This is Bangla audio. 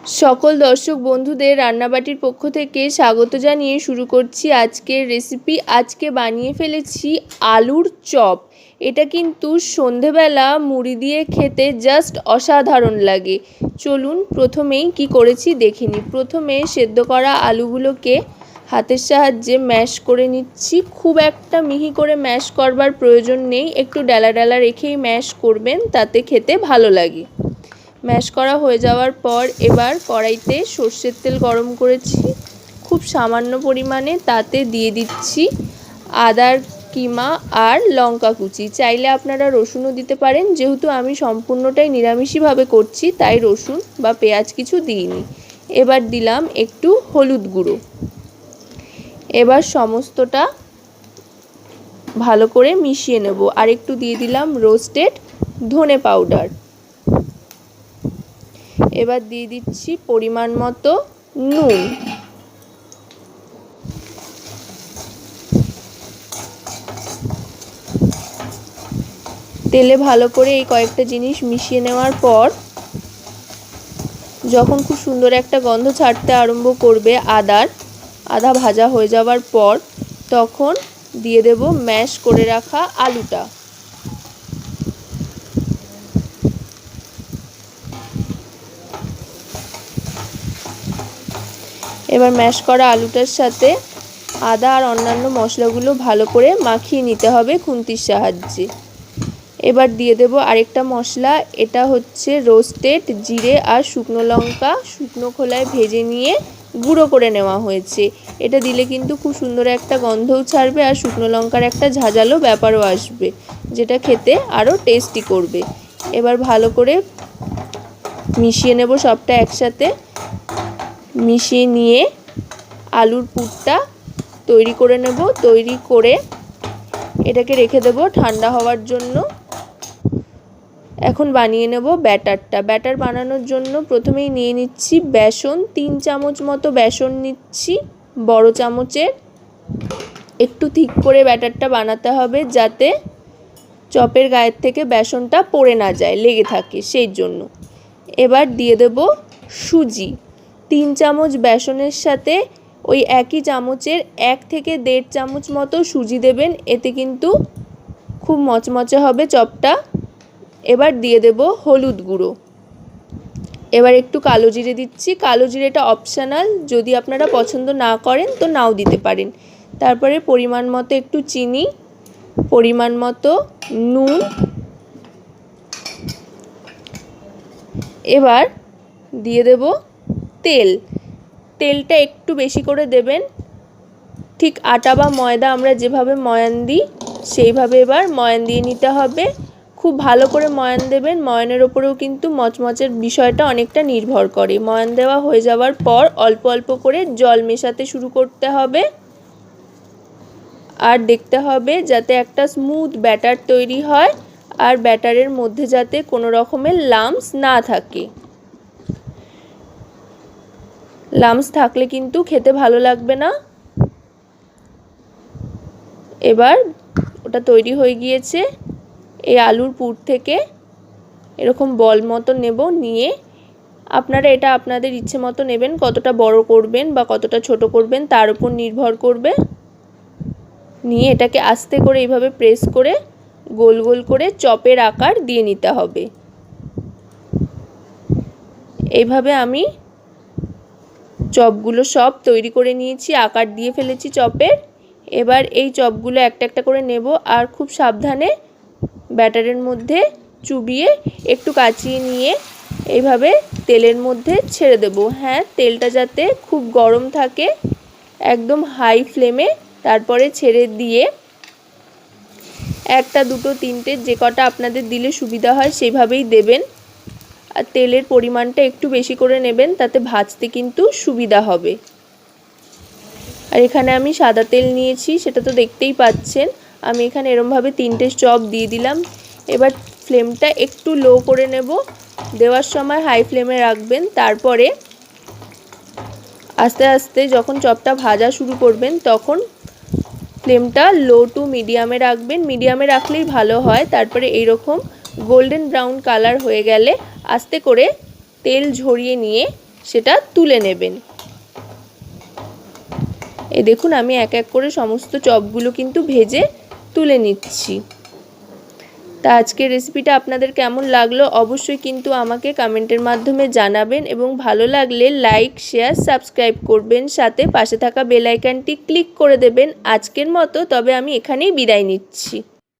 সকল দর্শক বন্ধুদের রান্নাবাটির পক্ষ থেকে স্বাগত জানিয়ে শুরু করছি আজকের রেসিপি। আজকে বানিয়ে ফেলেছি আলুর চপ। এটা কিন্তু সন্ধেবেলা মুড়ি দিয়ে খেতে জাস্ট অসাধারণ লাগে। চলুন প্রথমেই কি করেছি দেখে নিই। প্রথমে সেদ্ধ করা আলুগুলোকে হাতের সাহায্যে ম্যাশ করে নিচ্ছি। খুব একটা মিহি করে ম্যাশ করবার প্রয়োজন নেই, একটু ডালা ডালা রেখেই ম্যাশ করবেন, তাতে খেতে ভালো লাগে। ম্যাশ করা হয়ে যাওয়ার পর এবার কড়াইতে সর্ষের তেল গরম করেছি খুব সামান্য পরিমাণে, তাতে দিয়ে দিচ্ছি আদার কিমা আর লঙ্কা কুচি। চাইলে আপনারা রসুনও দিতে পারেন, যেহেতু আমি সম্পূর্ণটাই নিরামিষভাবে করছি তাই রসুন বা পেঁয়াজ কিছু দিইনি। এবার দিলাম একটু হলুদ গুঁড়ো। এবার সমস্তটা ভালো করে মিশিয়ে নেব। আর একটু দিয়ে দিলাম রোস্টেড ধনে পাউডার। এবার দিয়ে দিচ্ছি পরিমাণ মতো নুন। তেলে ভালো করে এই কয়েকটা জিনিস মিশিয়ে নেওয়ার পর যখন খুব সুন্দর একটা গন্ধ ছাড়তে আরম্ভ করবে আদা ভাজা হয়ে যাওয়ার পর, তখন দিয়ে দেব ম্যাশ করে রাখা আলুটা। এবার ম্যাশ করা আলুটার সাথে আদা আর অন্যান্য মশলাগুলো ভালো করে মাখিয়ে নিতে হবে খুন্তির সাহায্যে। এবার দিয়ে দেব আরেকটা মশলা, এটা হচ্ছে রোস্টেড জিরে আর শুকনো লঙ্কা শুকনো খোলায় ভেজে নিয়ে গুঁড়ো করে নেওয়া হয়েছে। এটা দিলে কিন্তু খুব সুন্দর একটা গন্ধও ছাড়বে আর শুকনো লঙ্কার একটা ঝাঁঝালো ব্যাপারও আসবে, যেটা খেতে আরও টেস্টি করবে। এবার ভালো করে মিশিয়ে নেব সবটা একসাথে। মিশিয়ে নিয়ে আলুর পুরটা তৈরি করে নেব। তৈরি করে এটাকে রেখে দেব ঠান্ডা হওয়ার জন্য। এখন বানিয়ে নেব ব্যাটারটা। ব্যাটার বানানোর জন্য প্রথমেই নিয়ে নিচ্ছি বেসন। 3 চামচ মতো বেসন নিচ্ছি বড় চামচের। একটু ঠিক করে ব্যাটারটা বানাতে হবে, যাতে চপের গায়ের থেকে বেসনটা পড়ে না যায়, লেগে থাকে সেই জন্য। এবার দিয়ে দেব সুজি। 3 চামচ বেসনের সাথে ওই একই চামচের 1 থেকে 1.5 চামচ মতো সুজি দেবেন, এতে কিন্তু খুব মচমচে হবে চপটা। এবার দিয়ে দেব হলুদ গুঁড়ো। এবার একটু কালো জিরে দিচ্ছি। কালো জিরেটা অপশনাল, যদি আপনারা পছন্দ না করেন তো নাও দিতে পারেন। তারপরে পরিমাণ মতো একটু চিনি, পরিমাণ মতো নুন। এবার দিয়ে দেব তেলটা একটু বেশি করে দেবেন। ঠিক আটা বা ময়দা আমরা যেভাবে ময়ান দিই সেইভাবে এবার ময়ান দিয়ে নিতে হবে। খুব ভালো করে ময়ান দেবেন, ময়ানের ওপরেও কিন্তু মচমচের বিষয়টা অনেকটা নির্ভর করে। ময়ান দেওয়া হয়ে যাওয়ার পর অল্প অল্প করে জল মেশাতে শুরু করতে হবে আর দেখতে হবে যাতে একটা স্মুথ ব্যাটার তৈরি হয় আর ব্যাটারের মধ্যে যাতে কোনো রকমের লাম্পস না থাকে। লাম্পস থাকলে কিন্তু খেতে ভালো লাগবে না। এবার ওটা তৈরি হয়ে গিয়েছে। এই আলুর পুর থেকে এরকম বল মতো নেব, নিয়ে আপনারা এটা আপনাদের ইচ্ছে মতো নেবেন, কতটা বড় করবেন বা কতটা ছোট করবেন তার উপর নির্ভর করবে। নিয়ে এটাকে আস্তে করে এইভাবে প্রেস করে গোল গোল করে চপের আকার দিয়ে নিতে হবে। এইভাবে আমি চপগুলো সব তৈরি করে নিয়েছি, আকার দিয়ে ফেলেছি চপের। এবার এই চপগুলো একটা একটা করে নেব আর খুব সাবধানে ব্যাটারের মধ্যে চুবিয়ে একটু কাচিয়ে নিয়ে এইভাবে তেলের মধ্যে ছেড়ে দেব। হ্যাঁ, তেলটা যাতে খুব গরম থাকে, একদম হাই ফ্লেমে। তারপরে ছেড়ে দিয়ে একটা দুটো তিনটে যে কটা আপনাদের দিলে সুবিধা হয় সেইভাবেই দেবেন। আর তেলের পরিমাণটা একটু বেশি করে নেবেন, তাতে ভাজতে কিন্তু সুবিধা হবে। আর এখানে আমি সাদা তেল নিয়েছি, সেটা তো দেখতেই পাচ্ছেন। আমি এখানে এরমভাবে 3টে চপ দিয়ে দিলাম। এবার ফ্লেমটা একটু লো করে নেব, দেওয়ার সময় হাই ফ্লেমে রাখবেন। তারপরে আস্তে আস্তে যখন চপটা ভাজা শুরু করবেন তখন ফ্লেমটা লো টু মিডিয়ামে রাখবেন। মিডিয়ামে রাখলেই ভালো হয়। তারপরে এইরকম গোল্ডেন ব্রাউন কালার হয়ে গেলে আস্তে করে তেল ঝরিয়ে নিয়ে সেটা তুলে নেবেন। এই দেখুন আমি এক এক করে সমস্ত চপগুলো কিন্তু ভেজে তুলে নিচ্ছি। তা আজকের রেসিপিটা আপনাদের কেমন লাগলো অবশ্যই কিন্তু আমাকে কমেন্টের মাধ্যমে জানাবেন, এবং ভালো লাগলে লাইক, শেয়ার, সাবস্ক্রাইব করবেন, সাথে পাশে থাকা বেল আইকনটি ক্লিক করে দেবেন। আজকের মতো তবে আমি এখানেই বিদায় নিচ্ছি।